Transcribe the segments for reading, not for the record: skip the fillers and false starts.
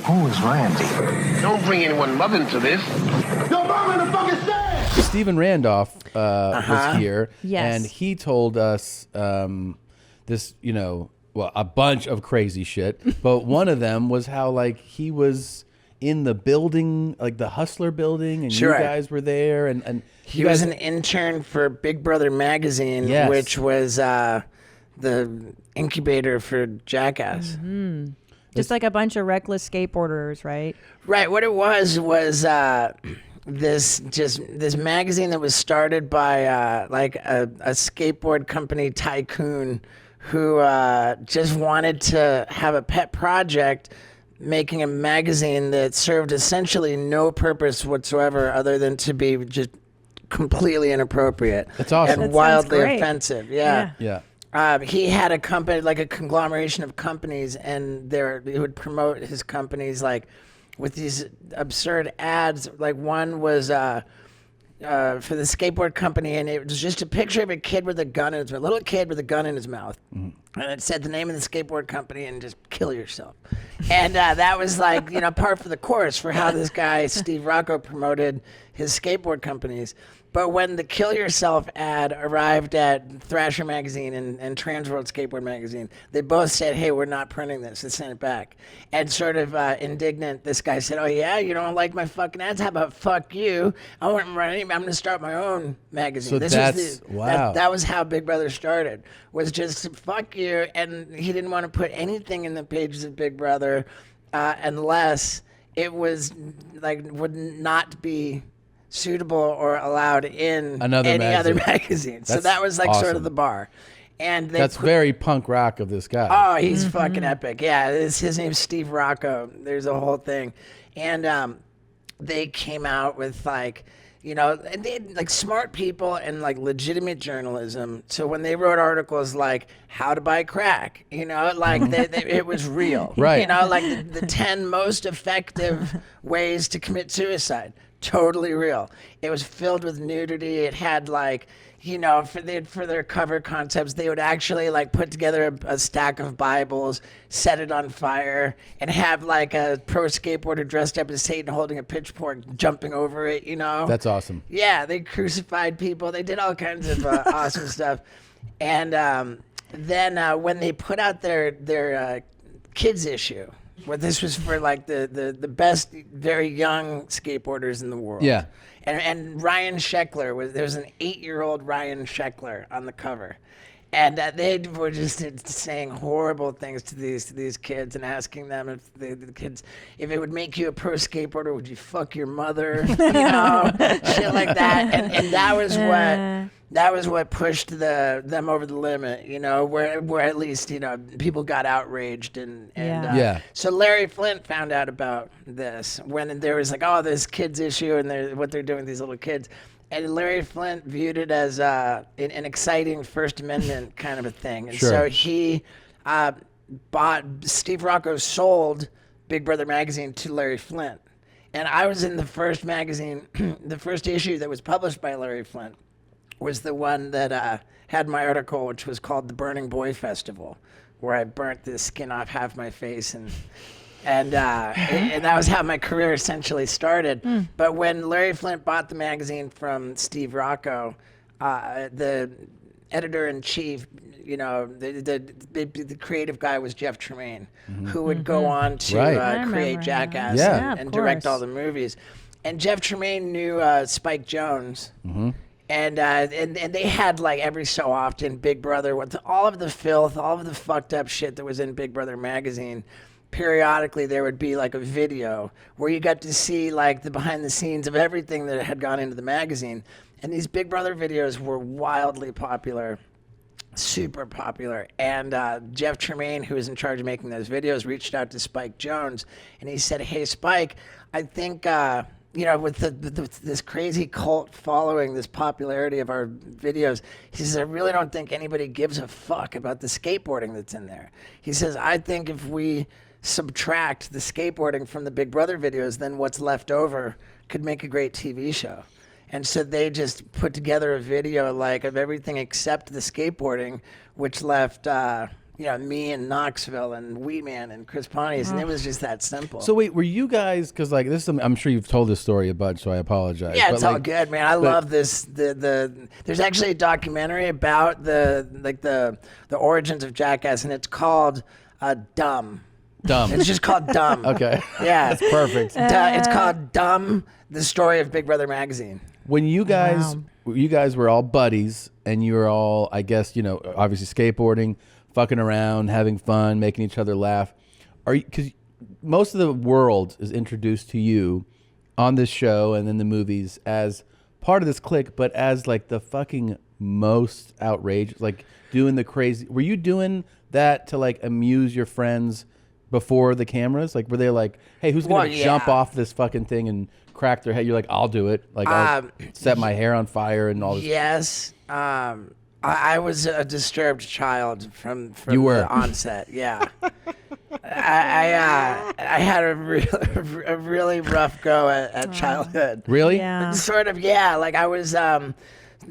Who is Randy? Don't bring anyone mother into this. Your mom in the fucking stand! Stephen Randolph was here, Yes. and he told us this, a bunch of crazy shit. But one of them was how like he was in the building, like the Hustler building, and Sure. you guys were there, and he was an intern for Big Brother magazine, Yes. which was the incubator for Jackass. Just like a bunch of reckless skateboarders, right? Right. What it was this magazine that was started by like a skateboard company tycoon who just wanted to have a pet project, making a magazine that served essentially no purpose whatsoever other than to be just completely inappropriate. That's awesome. And That sounds wildly great. offensive. Yeah. yeah. He had a company, like a conglomeration of companies, and he would promote his companies like with these absurd ads. Like one was for the skateboard company, and it was just a picture of a kid with a gun in his mouth, a little kid with a gun in his mouth, and it said the name of the skateboard company and just kill yourself. And that was like par for the course for how this guy Steve Rocco promoted his skateboard companies. But when the Kill Yourself ad arrived at Thrasher magazine and Transworld Skateboard magazine, they both said, hey, we're not printing this. They sent it back. And sort of indignant, this guy said, oh, yeah, you don't like my fucking ads? How about fuck you? I won't run any. I'm going to start my own magazine. So wow. That was how Big Brother started, was just fuck you. And he didn't want to put anything in the pages of Big Brother unless it was like would not be suitable or allowed in any other magazine. So that was like sort of the bar. And that's very punk rock of this guy. Oh, he's fucking epic. Yeah, his name's Steve Rocco. There's a whole thing. And they came out with like, they had, like smart people and like legitimate journalism. So when they wrote articles like how to buy crack, like it was real. Right. Like the 10 most effective ways to commit suicide. Totally real. It was filled with nudity. It had like, for their cover concepts, they would actually like put together a stack of Bibles, set it on fire, and have like a pro skateboarder dressed up as Satan holding a pitchfork, jumping over it. That's awesome. Yeah, they crucified people. They did all kinds of awesome stuff. And then when they put out their kids issue, where this was for like the best very young skateboarders in the world. Yeah. And Ryan Sheckler there was an 8-year-old Ryan Sheckler on the cover. And they were just saying horrible things to these kids and asking them if the kids, if it would make you a pro skateboarder, would you fuck your mother? Shit like that. And that was what pushed them over the limit, where at least, people got outraged. And So Larry Flint found out about this when there was like, oh, this kids issue and what they're doing with these little kids. And Larry Flint viewed it as an exciting First Amendment kind of a thing. And so he Steve Rocco sold Big Brother magazine to Larry Flint. And I was in the first magazine, the first issue that was published by Larry Flint was the one that had my article, which was called The Burning Boy Festival, where I burnt the skin off half my face and that was how my career essentially started. But when Larry Flint bought the magazine from Steve Rocco, the editor-in-chief, the creative guy was Jeff Tremaine, who would go on to create Jackass and direct all the movies. And Jeff Tremaine knew Spike Jonze. And they had like every so often Big Brother with all of the filth, all of the fucked up shit that was in Big Brother magazine. Periodically there would be like a video where you got to see like the behind the scenes of everything that had gone into the magazine. And these Big Brother videos were wildly popular, super popular. And Jeff Tremaine, who was in charge of making those videos, reached out to Spike Jonze and he said, hey Spike, I think with this crazy cult following, this popularity of our videos, he says, I really don't think anybody gives a fuck about the skateboarding that's in there. He says, I think if we subtract the skateboarding from the Big Brother videos, then what's left over could make a great TV show. And so they just put together a video like of everything except the skateboarding, which left me and Knoxville and Wheatman and Chris Pontius, and it was just that simple. So wait, were you guys, because like this, I'm sure you've told this story a bunch, so I apologize. Yeah, it's all good, man. I love this. There's actually a documentary about the origins of Jackass, and it's called Dumb. Dumb. It's just called Dumb. Okay. Yeah. That's perfect. It's called Dumb, the story of Big Brother magazine. When you guys were all buddies, and you were all, I guess, obviously skateboarding, fucking around, having fun, making each other laugh. Because most of the world is introduced to you on this show and in the movies as part of this clique, but as like the fucking most outrageous, like doing the crazy. Were you doing that to like amuse your friends before the cameras? Like, were they like, hey, who's gonna jump off this fucking thing and crack their head? You're like, I'll do it. Like, I'll set my hair on fire and all this. Yes. I was a disturbed child from the onset. Yeah. I had a really rough go at childhood. Really? Yeah. Sort of, yeah. Like I was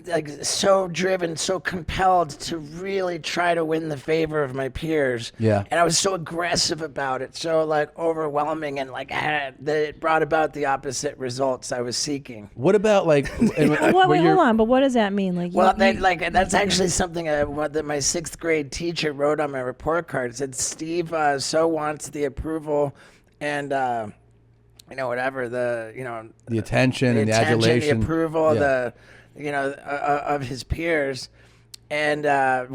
like so driven, so compelled to really try to win the favor of my peers. Yeah. And I was so aggressive about it, so like overwhelming, and like that it brought about the opposite results I was seeking. What about like? Wait, hold on. But what does that mean? Like, well, that's actually something that my 6th grade teacher wrote on my report card. It said, Steve so wants the approval and whatever the attention and the adulation, the approval, of his peers, and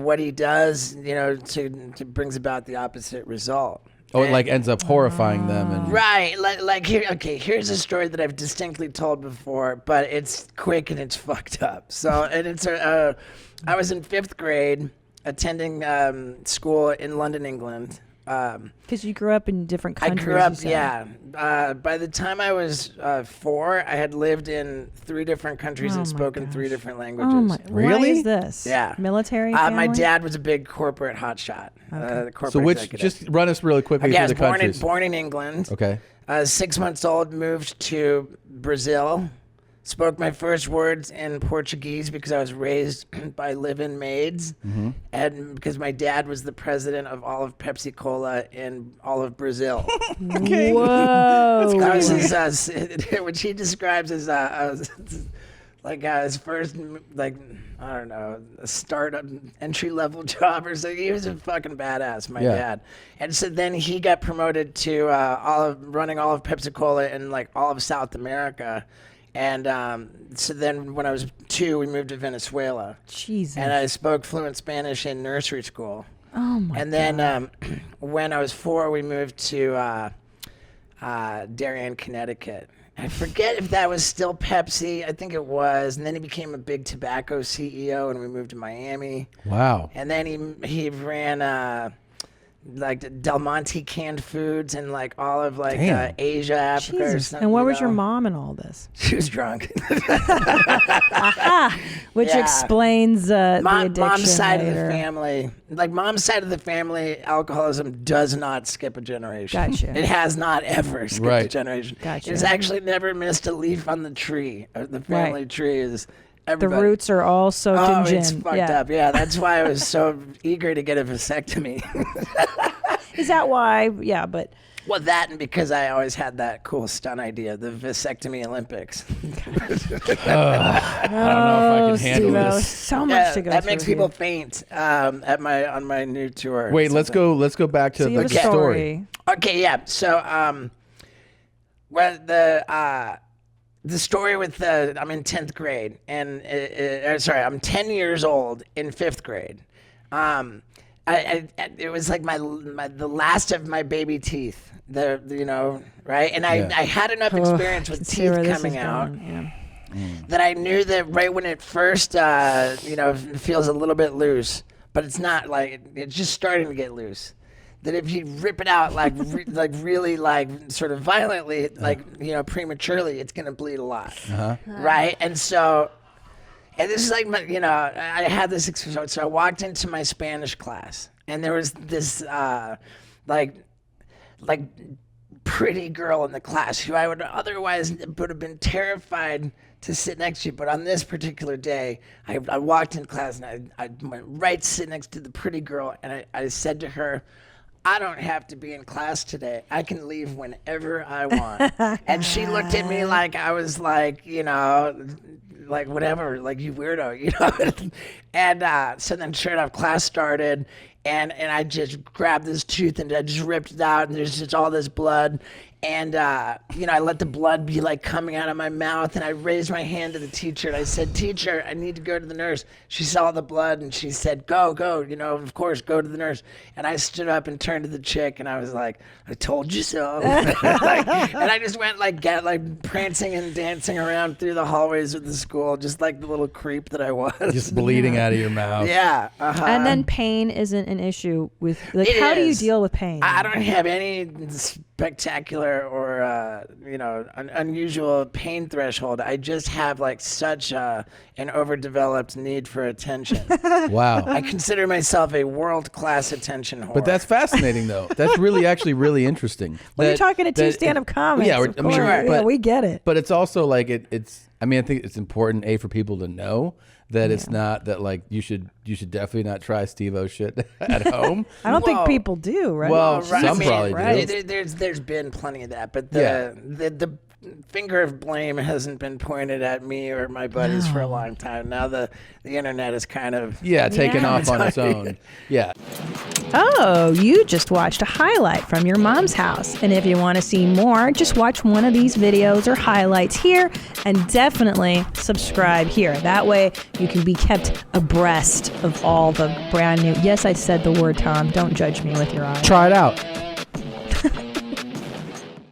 what he does, to brings about the opposite result. Oh, it like ends up horrifying them, and right. Like here, okay. Here's a story that I've distinctly told before, but it's quick and it's fucked up. So, and it's I was in 5th grade, attending school in London, England. Because you grew up in different countries. I grew up, yeah. By the time I was 4, I had lived in 3 different countries and spoken 3 different languages. Oh my! Really? Why is this? Yeah. Military family? My dad was a big corporate hotshot. so which executive. just run us really quickly through the countries. Born in England. Okay. 6 months old, moved to Brazil. Spoke my first words in Portuguese because I was raised by live-in maids, and because my dad was the president of all of Pepsi Cola in all of Brazil. Okay. Whoa! That was his, which he describes as his first, like, I don't know, a startup entry-level job or something. He was a fucking badass, my dad. And so then he got promoted to running all of Pepsi Cola in like all of South America. And so then when I was 2, we moved to Venezuela. Jesus. And I spoke fluent Spanish in nursery school. Oh, my God. And then when I was 4, we moved to Darien, Connecticut. I forget if that was still Pepsi. I think it was. And then he became a big tobacco CEO, and we moved to Miami. Wow. And then he ran like Del Monte canned foods and like all of like Asia, Africa, or something. And where was your mom in all this? She was drunk. Which explains the addiction. Mom's side later. of the family, alcoholism does not skip a generation. Gotcha. It has not ever skipped a generation. Gotcha. It's actually never missed a leaf on the tree. The family tree is. Everybody. The roots are all soaked in gin. It's fucked up. Yeah, that's why I was so eager to get a vasectomy. Is that why? Yeah, but... Well, that and because I always had that cool stunt idea, the vasectomy Olympics. I don't know if I can handle this. So much to go that through makes people faint on my new tour. Wait, let's go back to the story. Okay, yeah. So, the story with I'm in 10th grade, and I'm 10 years old in 5th grade. It was like the last of my baby teeth. Right? And I had enough experience with teeth coming out that I knew that right when it first, it feels a little bit loose, but it's not like it's just starting to get loose. That if you rip it out like really sort of violently, prematurely, it's gonna bleed a lot, right? And so, this is like I had this experience. So I walked into my pretty girl in the class who I would otherwise would have been terrified to sit next to. But on this particular day, I walked in class and I went right sit next to the pretty girl, and I said to her, I don't have to be in class today. I can leave whenever I want. And she looked at me like I was like, you know, like whatever, like you weirdo, you know. And so then sure enough, class started, and I just grabbed this tooth and I just ripped it out, and there's just all this blood. And, you know, I let the blood be like coming out of my mouth, and I raised my hand to the teacher and I said, teacher, I need to go to the nurse. She saw the blood and she said, go, you know, of course, go to the nurse. And I stood up and turned to the chick and I was like, I told you so. And I just went like prancing and dancing around through the hallways of the school, just like the little creep that I was. Just bleeding out of your mouth. Yeah. And then pain isn't an issue with, like, how do you deal with pain? I don't have any spectacular or you know, unusual pain threshold. I just have like such an overdeveloped need for attention. Wow. I consider myself a world-class attention whore. But that's fascinating, though. That's really actually really interesting. Well, you're talking to two stand-up comics. Yeah, of course. Yeah, we get it. But it's also like it's. I mean, I think it's important for people to know that it's not that like you should definitely not try Steve-O shit at home. I don't think people do, right? Well, some probably do. There's been plenty of that, but the finger of blame hasn't been pointed at me or my buddies for a long time. Now the internet is kind of taken off on its own. Yeah. Oh, you just watched a highlight from your mom's house. And if you want to see more, just watch one of these videos or highlights here, and definitely subscribe here. That way you can be kept abreast of all the brand new. Yes, I said the word, Tom. Don't judge me with your eyes. Try it out.